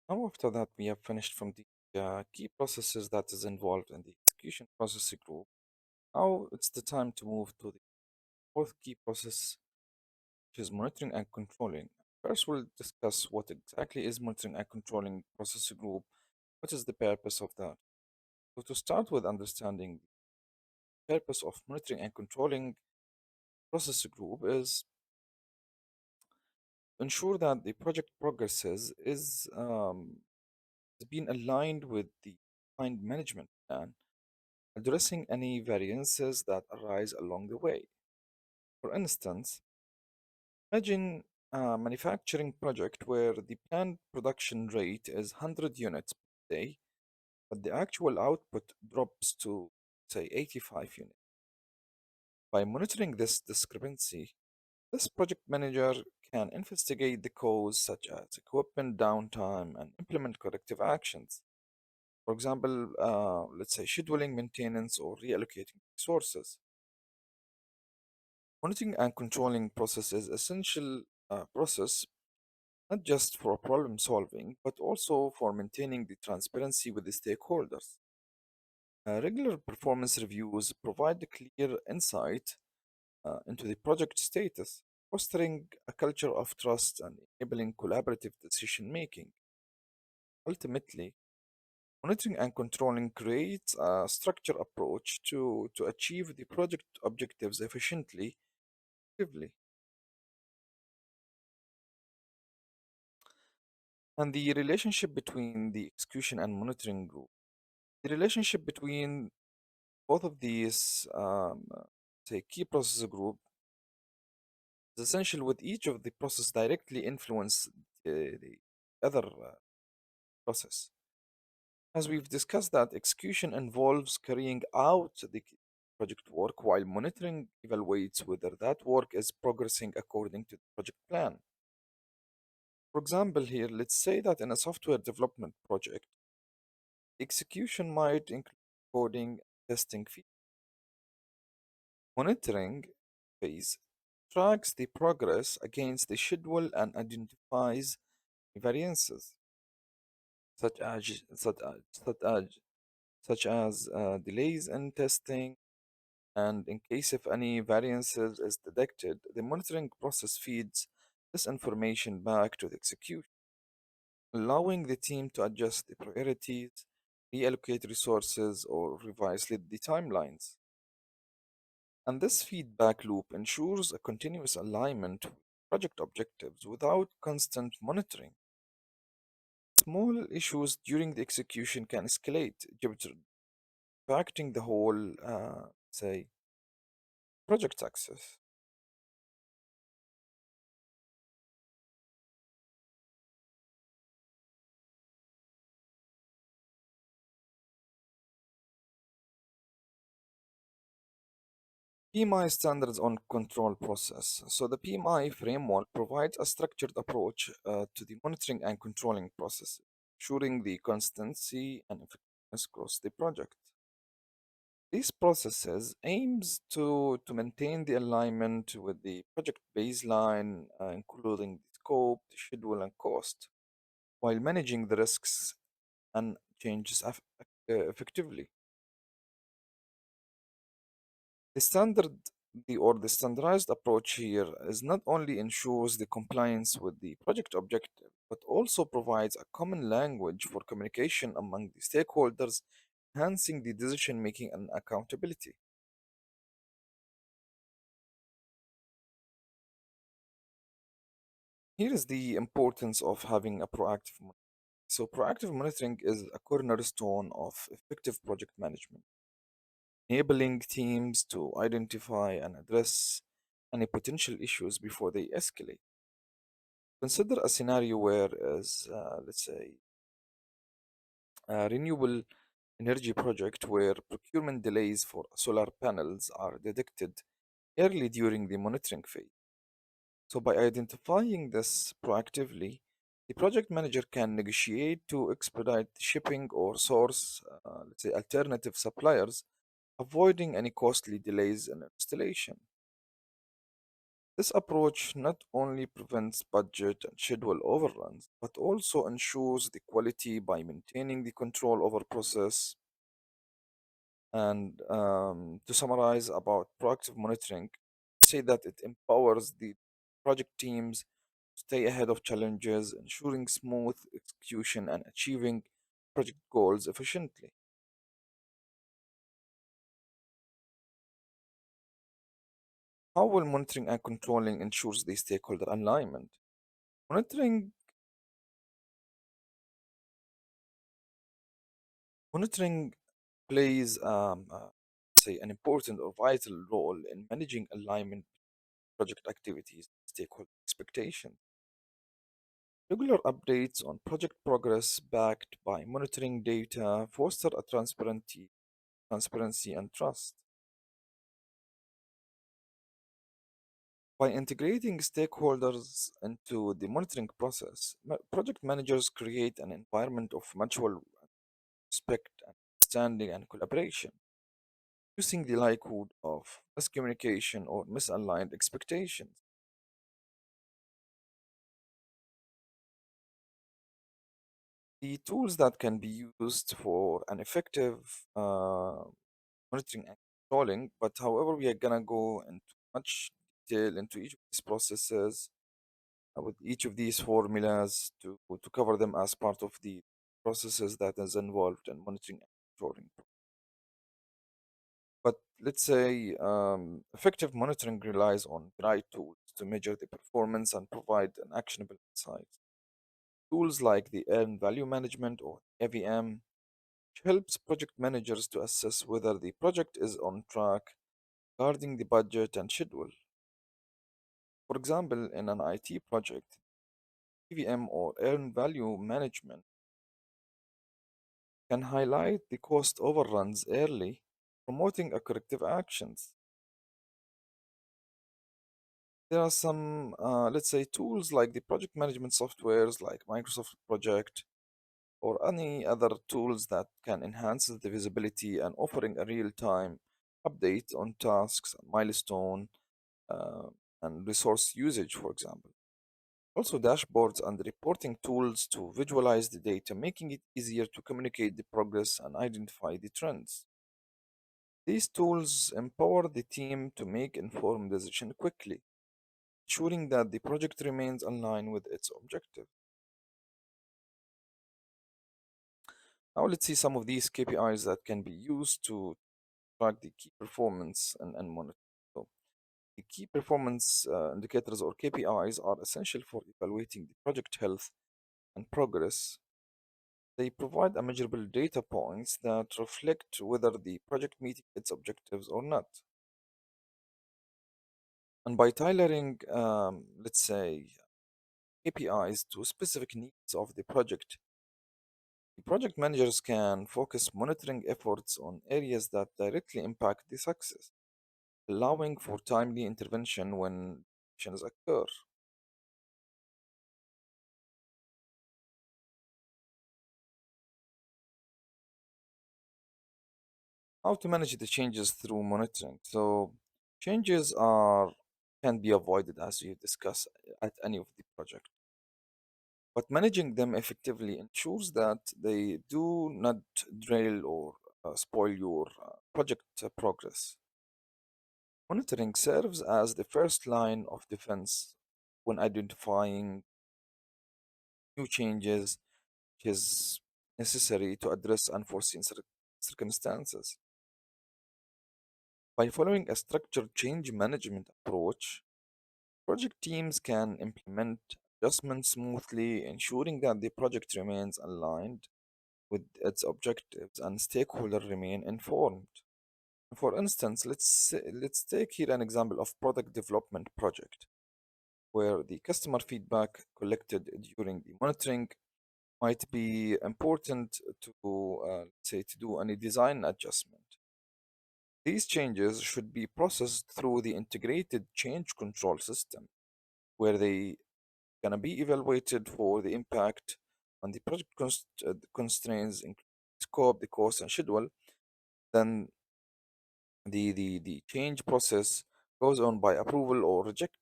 Now, after that, we have finished from the key processes that is involved in the execution process group. Now it's the time to move to the fourth key process, which is monitoring and controlling. First, we'll discuss what exactly is monitoring and controlling process group. What is the purpose of that? So, to start with understanding the purpose of monitoring and controlling process group is ensure that the project progresses is being aligned with the defined management plan, addressing any variances that arise along the way. For instance, imagine a manufacturing project where the planned production rate is 100 units per day, but the actual output drops to, say, 85 units. By monitoring this discrepancy, this project manager can investigate the cause, such as equipment downtime, and implement corrective actions. For example, let's say scheduling maintenance or reallocating resources. Monitoring and controlling process is essential process not just for problem solving, but also for maintaining the transparency with the stakeholders. Regular performance reviews provide a clear insight into the project status, fostering a culture of trust and enabling collaborative decision making. Ultimately, monitoring and controlling creates a structured approach to achieve the project objectives efficiently, effectively. And the relationship between the execution and monitoring group. The relationship between both of these, say, key process group is essential with each of the process directly influence the other process. As we've discussed that execution involves carrying out the project work while monitoring evaluates whether that work is progressing according to the project plan. For example, here, let's say that in a software development project, execution might include coding, testing, monitoring phase tracks the progress against the schedule and identifies variances such as such as such as, such as delays in testing. And in case if any variances is detected, the monitoring process feeds this information back to the execution, allowing the team to adjust the priorities, reallocate resources, or revise the timelines. And this feedback loop ensures a continuous alignment with project objectives without constant monitoring. Small issues during the execution can escalate, impacting the whole, say, project success. PMI standards on control process. So the PMI framework provides a structured approach to the monitoring and controlling process, ensuring the consistency and effectiveness across the project. These processes aims to maintain the alignment with the project baseline, including the scope, the schedule, and cost, while managing the risks and changes effectively. The standardized approach here is not only ensures the compliance with the project objective, but also provides a common language for communication among the stakeholders, enhancing the decision making and accountability. Here is the importance of having a proactive monitoring. So, proactive monitoring is a cornerstone of effective project management, enabling teams to identify and address any potential issues before they escalate. Consider a scenario where, let's say, a renewable energy project where procurement delays for solar panels are detected early during the monitoring phase. So, by identifying this proactively, the project manager can negotiate to expedite shipping or source, let's say, alternative suppliers, avoiding any costly delays in installation. This approach not only prevents budget and schedule overruns, but also ensures the quality by maintaining the control over process. And to summarize about proactive monitoring, say that it empowers the project teams to stay ahead of challenges, ensuring smooth execution and achieving project goals efficiently. How will monitoring and controlling ensures the stakeholder alignment? Monitoring monitoring plays say an important or vital role in managing alignment project activities, stakeholder expectation. Regular updates on project progress backed by monitoring data foster a transparency and trust. By integrating stakeholders into the monitoring process, project managers create an environment of mutual respect, understanding, and collaboration, reducing the likelihood of miscommunication or misaligned expectations. The tools that can be used for an effective monitoring and controlling, but however, we are gonna go into much detail into each of these processes with each of these formulas to cover them as part of the processes that is involved in monitoring and controlling. But let's say effective monitoring relies on the right tools to measure the performance and provide an actionable insights. Tools like the earned value management or AVM, which helps project managers to assess whether the project is on track regarding the budget and schedule. For example, in an IT project, EVM or earned value management can highlight the cost overruns early, promoting a corrective actions. There are some, let's say, tools like the project management softwares like Microsoft Project or any other tools that can enhance the visibility and offering a real-time update on tasks, milestone, uh, and resource usage, for example. Also, dashboards and reporting tools to visualize the data, making it easier to communicate the progress and identify the trends. These tools empower the team to make informed decisions quickly, ensuring that the project remains aligned with its objective. Now, let's see some of these KPIs that can be used to track the key performance and monitor. So, the key performance indicators or KPIs are essential for evaluating the project health and progress. They provide a measurable data points that reflect whether the project meets its objectives or not. And by tailoring, let's say, KPIs to specific needs of the project, the project managers can focus monitoring efforts on areas that directly impact the success, allowing for timely intervention when changes occur. How to manage the changes through monitoring? So, changes are can be avoided as we discuss at any of the project, but managing them effectively ensures that they do not derail or spoil your project progress. Monitoring serves as the first line of defense when identifying new changes which is necessary to address unforeseen circumstances. By following a structured change management approach, project teams can implement adjustments smoothly, ensuring that the project remains aligned with its objectives and stakeholders remain informed. For instance, let's take here an example of product development project where the customer feedback collected during the monitoring might be important to say to do any design adjustment. These changes should be processed through the integrated change control system where they gonna be evaluated for the impact on the project constraints, including scope, the cost, and schedule. Then the change process goes on by approval or reject.